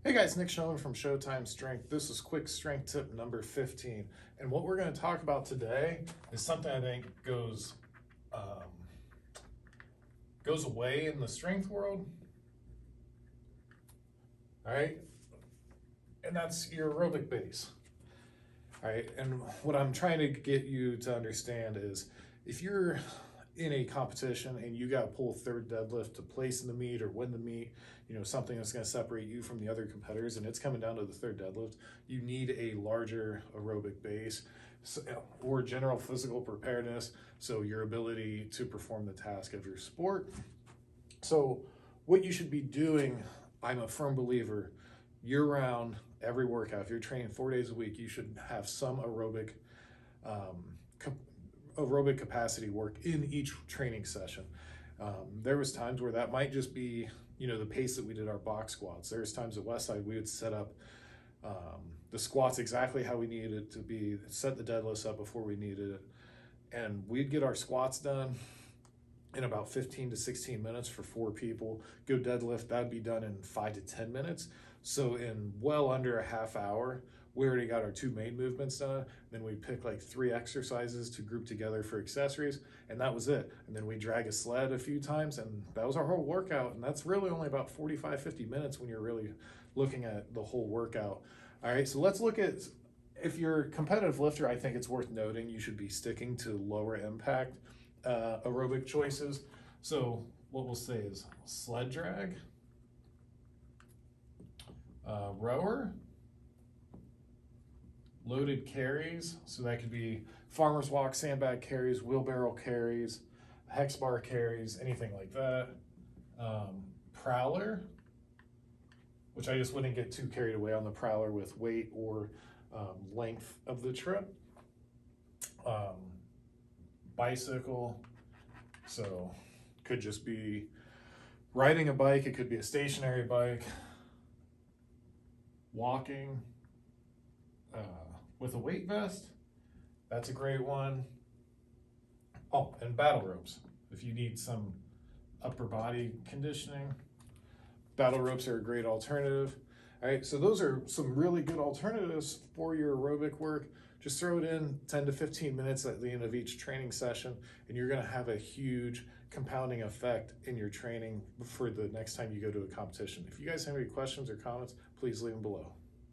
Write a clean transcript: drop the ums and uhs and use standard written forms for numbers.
Hey guys, Nick Schoen from Showtime Strength. This is quick strength tip number 15. And what we're going to talk about today is something I think goes away in the strength world. All right. And that's your aerobic base. All right. And what I'm trying to get you to understand is if you're in a competition and you got to pull third deadlift to place in the meet or win the meet, something that's going to separate you from the other competitors, and it's coming down to the third deadlift, you need a larger aerobic base or general physical preparedness, so your ability to perform the task of your sport. So what you should be doing, I'm a firm believer, year-round, every workout, if you're training 4 days a week, you should have some aerobic capacity work in each training session. There was times where that might just be, the pace that we did our box squats. There's times at Westside we would set up the squats exactly how we needed it to be, set the deadlifts up before we needed it, and we'd get our squats done in about 15 to 16 minutes for 4 people. Go deadlift, that'd be done in 5 to 10 minutes. So in well under a half hour, we already got our 2 main movements done. Then we pick like 3 exercises to group together for accessories, and that was it. And then we drag a sled a few times, and that was our whole workout. And that's really only about 45, 50 minutes when you're really looking at the whole workout. All right, so let's look at, if you're a competitive lifter, I think it's worth noting you should be sticking to lower impact aerobic choices. So what we'll say is sled drag, rower, loaded carries, so that could be farmer's walk, sandbag carries, wheelbarrow carries, hex bar carries, anything like that. Prowler, which I just wouldn't get too carried away on the prowler with weight or length of the trip. Bicycle, so could just be riding a bike, it could be a stationary bike. Walking with a weight vest, that's a great one. Oh, and battle ropes. If you need some upper body conditioning, battle ropes are a great alternative. All right, so those are some really good alternatives for your aerobic work. Just throw it in 10 to 15 minutes at the end of each training session, and you're gonna have a huge compounding effect in your training for the next time you go to a competition. If you guys have any questions or comments, please leave them below.